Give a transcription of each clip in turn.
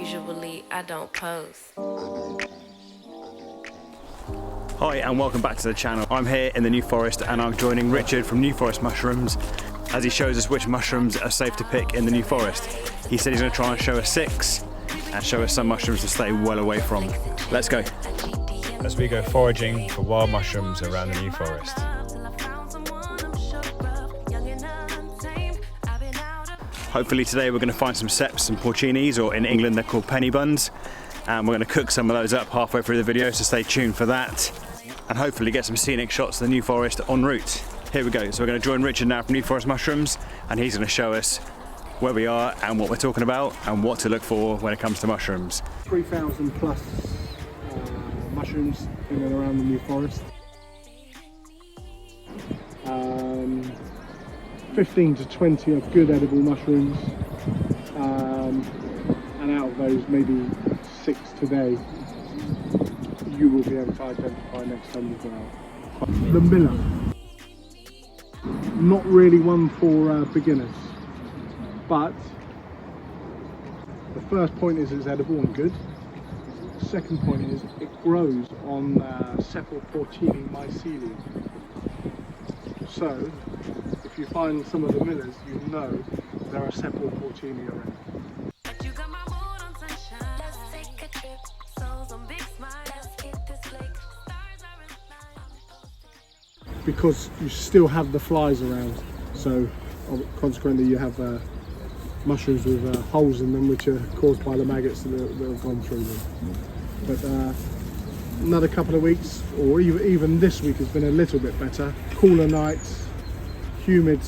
Usually I don't post. Hi and welcome back to the channel. I'm here in the New Forest and I'm joining Richard from New Forest Mushrooms as he shows us which mushrooms are safe to pick in the New Forest. He said he's going to try and show us 6 and show us some mushrooms to stay well away from. Let's go. As we go foraging for wild mushrooms around the New Forest. Hopefully today we're going to find some ceps and porcinis, or in England they're called penny buns, and we're going to cook some of those up halfway through the video, so stay tuned for that and hopefully get some scenic shots of the New Forest en route. Here we go. So we're going to join Richard now from New Forest Mushrooms and he's going to show us where we are and what we're talking about and what to look for when it comes to mushrooms. 3,000 plus mushrooms in and around the New Forest. 15 to 20 of good edible mushrooms, and out of those maybe 6 today you will be able to identify next time you go out. The Miller, not really one for beginners, but the first point is it's edible and good. The second point is it grows on Cep Porcini mycelium. So if you find some of the Millers, you know there are Cep Porcini around. Because you still have the flies around, so consequently you have mushrooms with holes in them which are caused by the maggots that have gone through them. But another couple of weeks, or even this week, has been a little bit better. Cooler nights, humid,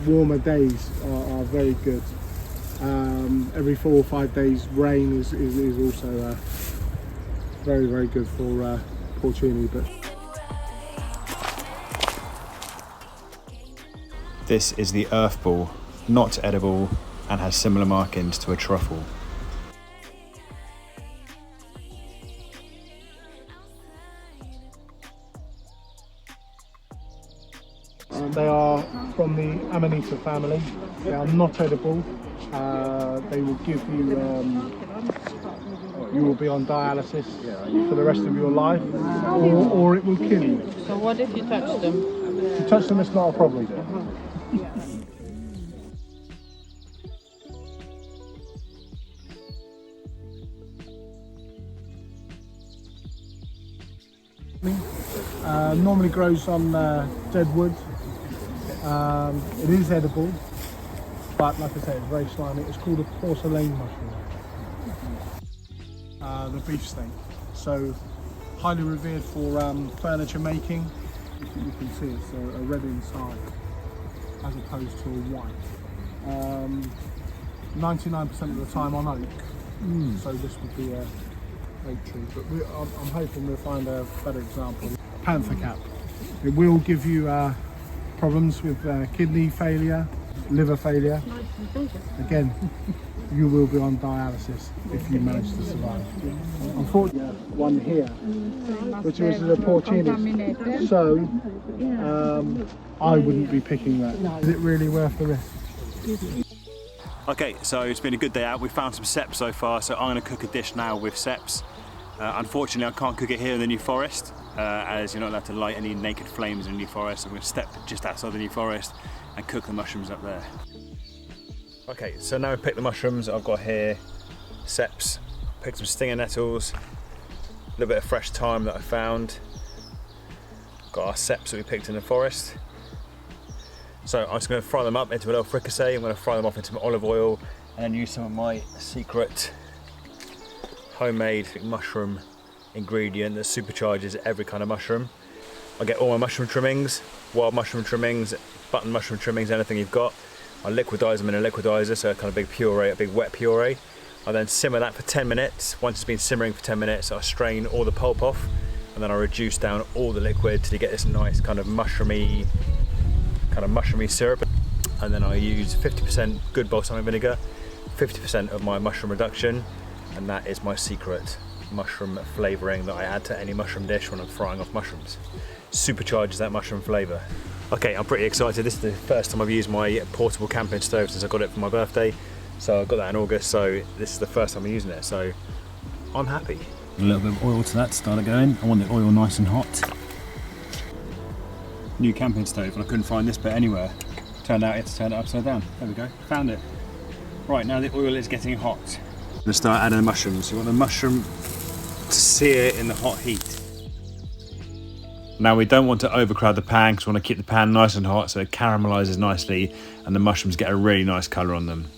warmer days are very good. Every 4 or 5 days rain is also very, very good for porcini. But This is the earth ball, not edible and has similar markings to a truffle. They are from the Amanita family. They are not edible. They will give you, you will be on dialysis for the rest of your life, or it will kill you. So what if you touch them? If you touch them, it's not a problem. Normally grows on dead wood. It is edible, but like I say, it's very slimy. It's called a porcelain mushroom, the beefsteak. So highly revered for furniture making. You can see it's a red inside as opposed to a white. 99% of the time on oak, so this would be a oak tree, but I'm hoping we'll find a better example. Panther cap. It will give you problems with kidney failure, liver failure. Again, you will be on dialysis if you manage to survive. Unfortunately, one here, which is a porcini. So I wouldn't be picking that. Is it really worth the risk? Okay, so it's been a good day out. We found some ceps so far, so I'm going to cook a dish now with ceps. Unfortunately, I can't cook it here in the New Forest, as you're not allowed to light any naked flames in the New Forest. So I'm going to step just outside the New Forest and cook the mushrooms up there. Okay, so now we've picked the mushrooms. I've got here ceps, picked some stinger nettles, a little bit of fresh thyme that I found. Got our ceps that we picked in the forest. So I'm just going to fry them up into a little fricassee. I'm going to fry them off into some olive oil and then use some of my secret homemade mushroom ingredient that supercharges every kind of mushroom. I get all my mushroom trimmings, wild mushroom trimmings, button mushroom trimmings, anything you've got. I liquidize them in a liquidizer, so a kind of big puree, a big wet puree. I then simmer that for 10 minutes. Once it's been simmering for 10 minutes, I strain all the pulp off, and then I reduce down all the liquid to get this nice kind of mushroomy syrup. And then I use 50% good balsamic vinegar, 50% of my mushroom reduction, and that is my secret mushroom flavouring that I add to any mushroom dish when I'm frying off mushrooms. Supercharges that mushroom flavour. Okay, I'm pretty excited. This is the first time I've used my portable camping stove since I got it for my birthday. So I got that in August, so this is the first time I'm using it, so I'm happy. A little bit of oil to that to start it going. I want the oil nice and hot. New camping stove, and I couldn't find this bit anywhere. Turned out you have to turn it upside down. There we go, found it. Right, now the oil is getting hot. I'm gonna start adding the mushrooms. You want the mushroom to sear in the hot heat. Now we don't want to overcrowd the pan because we want to keep the pan nice and hot so it caramelizes nicely and the mushrooms get a really nice colour on them.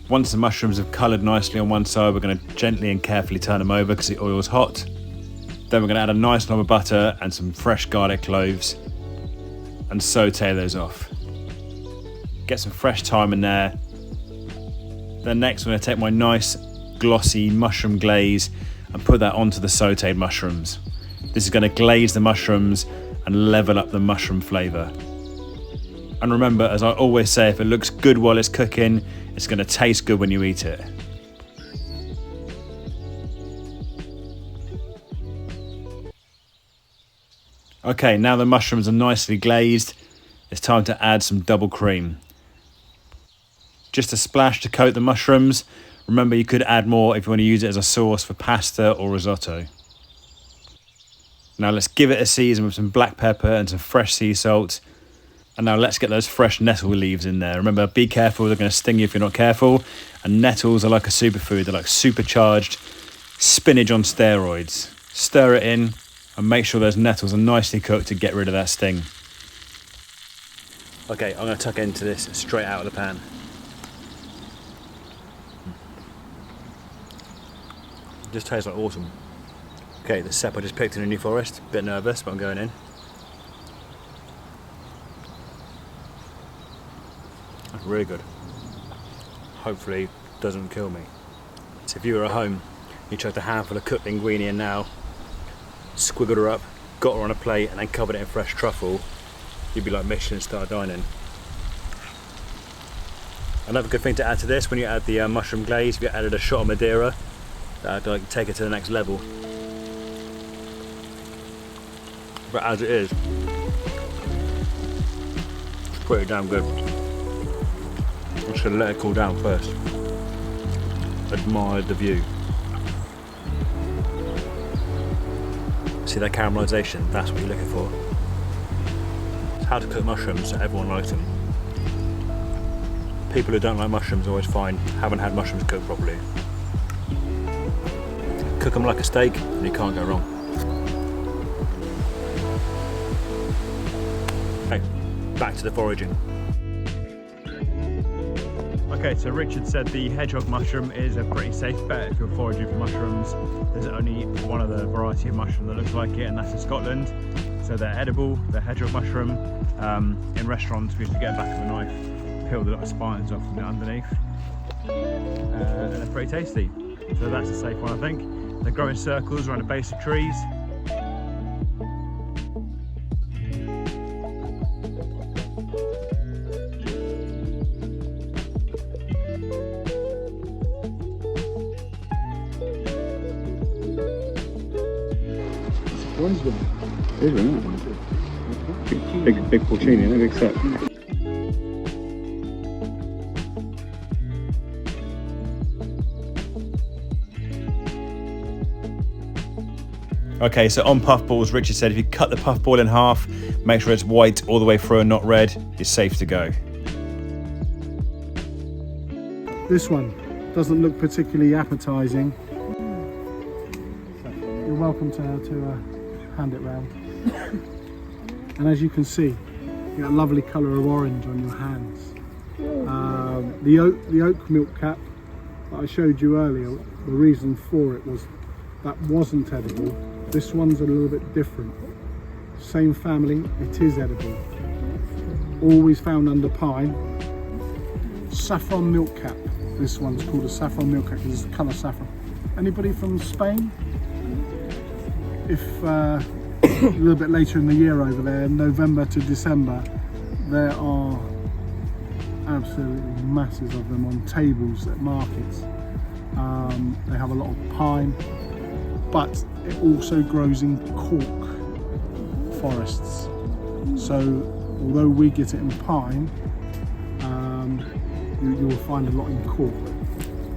Once the mushrooms have coloured nicely on one side, we're going to gently and carefully turn them over because the oil's hot. Then we're going to add a nice knob of butter and some fresh garlic cloves and saute those off. Get some fresh thyme in there. Then next I'm going to take my nice glossy mushroom glaze and put that onto the sauteed mushrooms. This is going to glaze the mushrooms and level up the mushroom flavour. And remember, as I always say, if it looks good while it's cooking, it's going to taste good when you eat it. Okay, now the mushrooms are nicely glazed, it's time to add some double cream. Just a splash to coat the mushrooms. Remember, you could add more if you want to use it as a sauce for pasta or risotto. Now let's give it a season with some black pepper and some fresh sea salt. And now let's get those fresh nettle leaves in there. Remember, be careful, they're going to sting you if you're not careful. And nettles are like a superfood, they're like supercharged spinach on steroids. Stir it in and make sure those nettles are nicely cooked to get rid of that sting. Okay, I'm going to tuck into this straight out of the pan. Just tastes like autumn. Okay, the cep I just picked in a New Forest. Bit nervous, but I'm going in. That's really good. Hopefully doesn't kill me. So if you were at home, you chucked a handful of cooked linguine in now, squiggled her up, got her on a plate and then covered it in fresh truffle, you'd be like Michelin star dining. Another good thing to add to this, when you add the mushroom glaze, if you added a shot of Madeira, that'd like take it to the next level. But as it is, it's pretty damn good. I should let it cool down first. Admire the view. See that caramelisation? That's what you're looking for. It's how to cook mushrooms so everyone likes them. People who don't like mushrooms always find haven't had mushrooms cooked properly. Cook them like a steak and you can't go wrong. Okay, back to the foraging. Okay, so Richard said the hedgehog mushroom is a pretty safe bet if you're foraging for mushrooms. There's only one other variety of mushroom that looks like it, and that's in Scotland. So they're edible, they're hedgehog mushroom. In restaurants we have to get back of a knife, peel the little spines off from the underneath. And they're pretty tasty. So that's a safe one, I think. They grow in circles around the base of trees. Big porcini, no big set. Okay, so on puffballs, Richard said if you cut the puffball in half, make sure it's white all the way through and not red, you're safe to go. This one doesn't look particularly appetizing. You're welcome to hand it round. And as you can see, you get a lovely colour of orange on your hands. The oat milk cap that I showed you earlier, the reason for it was that wasn't edible. This one's a little bit different. Same family, it is edible. Always found under pine. Saffron milk cap. This one's called a saffron milk cap because it's colour saffron. Anybody from Spain? If a little bit later in the year over there, November to December, there are absolutely masses of them on tables at markets. They have a lot of pine, but it also grows in cork forests. So although we get it in pine, you will find a lot in Cork.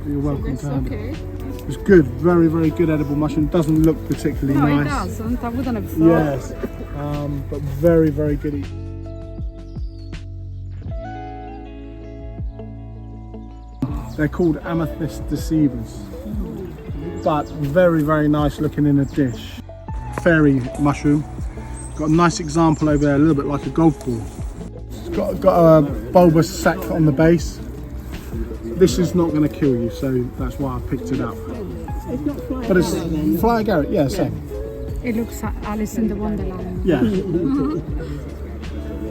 But you're welcome to have okay. it. It's good, very, very good edible mushroom. Doesn't look particularly No, nice. it doesn't. I wouldn't have thought. Yes, but very, very good. They're called amethyst deceivers, but very, very nice looking in a dish. Fairy mushroom. Got a nice example over there, a little bit like a golf ball. It's got a bulbous sac on the base. This is not going to kill you, so that's why I picked it up. It's not fly. But it's fly agaric, yeah, same. It looks like Alice in the Wonderland. Yeah.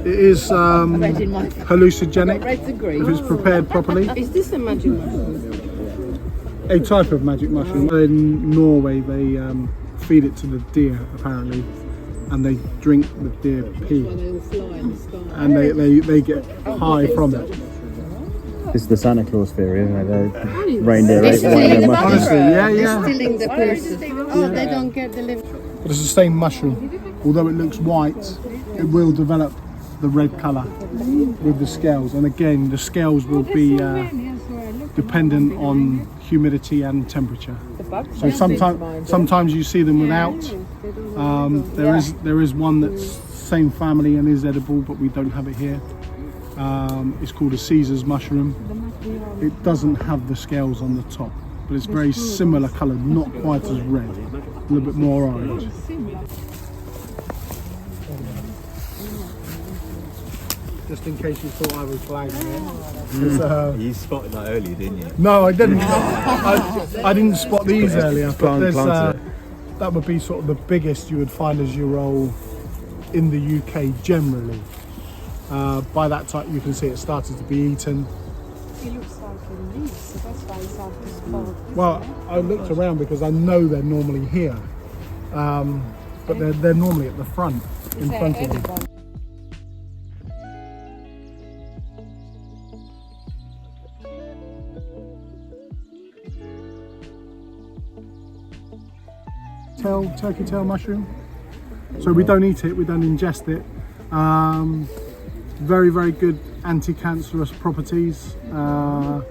It is hallucinogenic if it's prepared properly. Is this a magic mushroom? A type of magic mushroom. In Norway, they feed it to the deer apparently, and they drink the deer pee, They all fly in the sky. and they get high from it. This is the Santa Claus theory, isn't it? The reindeer ate one of Stealing their the mushrooms. Honestly, yeah. Stealing the person. Oh, they don't get delivered. But it's the same mushroom. Although it looks white, it will develop the red colour with the scales. And again, the scales will be dependent on humidity and temperature. So sometimes you see them without. There is one that's same family and is edible, but we don't have it here. It's called a Caesar's mushroom. It doesn't have the scales on the top, but it's very similar coloured, not quite as red, a little bit more orange. Just in case you thought I was flagging it. You spotted that earlier, didn't you? No, I didn't. I didn't spot these earlier, but there's, that would be sort of the biggest you would find as your roll in the UK generally. By that time you can see it started to be eaten. It looks like a leaf, so that's why it's hard to spot. Well, I looked around because I know they're normally here, but they're normally at the front, in front of you. Turkey tail mushroom. So we don't eat it, we don't ingest it. Very, very good anti-cancerous properties. A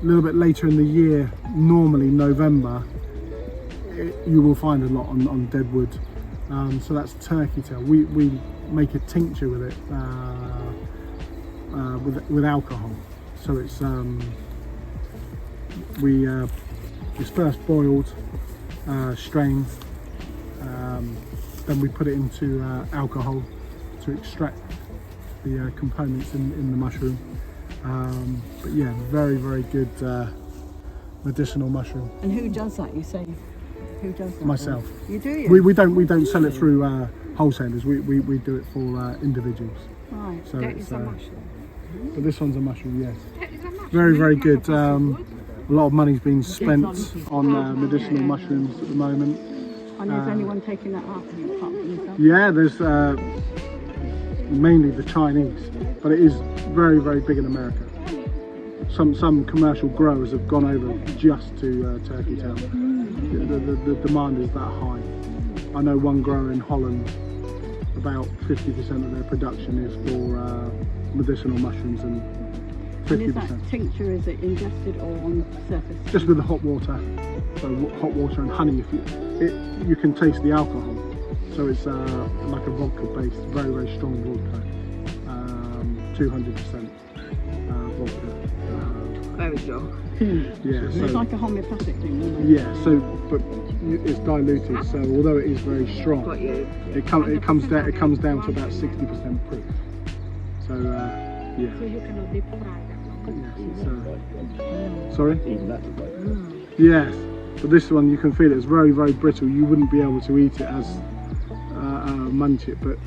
little bit later in the year, normally November, you will find a lot on deadwood. So that's turkey tail. We make a tincture with it with alcohol. So it's it's first boiled, strained. Then we put it into alcohol to extract the components in the mushroom. But yeah, very, very good medicinal mushroom. And who does that? You say who does that? Myself. You do. You? We don't sell it through wholesalers. We do it for individuals. Right. So That it's, is a mushroom. but this one's a mushroom, yes. That is a mushroom. Very, very good. A lot of money's been spent on medicinal mushrooms at the moment. And is anyone taking that up apart from yourself? Yeah, there's mainly the Chinese, but it is very, very big in America. Some commercial growers have gone over just to turkey tail. The demand is that high. I know one grower in Holland, about 50% of their production is for medicinal mushrooms, and And is 50%. that tincture? Is it ingested or on the surface? Just with the hot water. So hot water and honey. You can taste the alcohol. So it's like a vodka based, very, very strong vodka. 200% vodka. Very strong. Yeah. It's So, like a homeopathic thing, isn't it? yeah. So, but it's diluted. So although it is very strong, Got you. it comes down to about 60% proof. So yeah. So you cannot deep fry that. Yes, it's, sorry? Yes, but this one you can feel it's very, very brittle. You wouldn't be able to eat it as munch it, but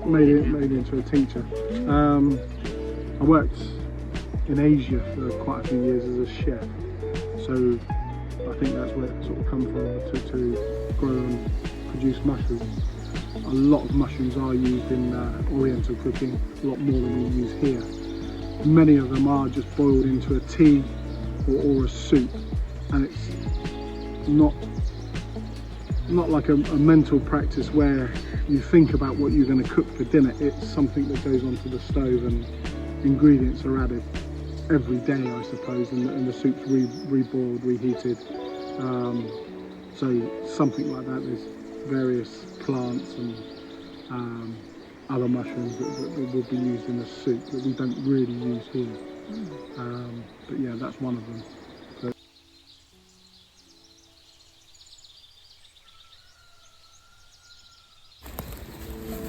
made it into a tincture. I worked in Asia for quite a few years as a chef, so I think that's where it sort of come from to grow and produce mushrooms. A lot of mushrooms are used in Oriental cooking, a lot more than we use here. Many of them are just boiled into a tea or a soup, and it's not like a mental practice where you think about what you're going to cook for dinner. It's something that goes onto the stove and ingredients are added. every day, I suppose, and the soup's reboiled, reheated. So something like that. There's various plants and other mushrooms that will be used in the soup that we don't really use here. But yeah, that's one of them.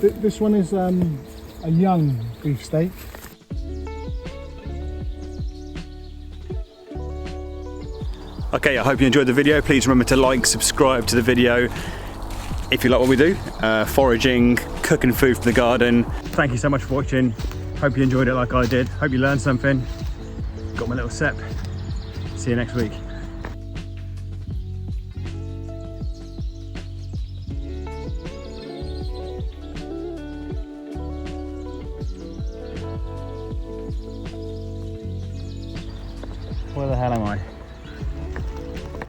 This one is a young beefsteak. Okay, I hope you enjoyed the video. Please remember to like, subscribe to the video if you like what we do. Foraging, cooking food from the garden. Thank you so much for watching. Hope you enjoyed it like I did. Hope you learned something. Got my little Cep. See you next week. Where the hell am I?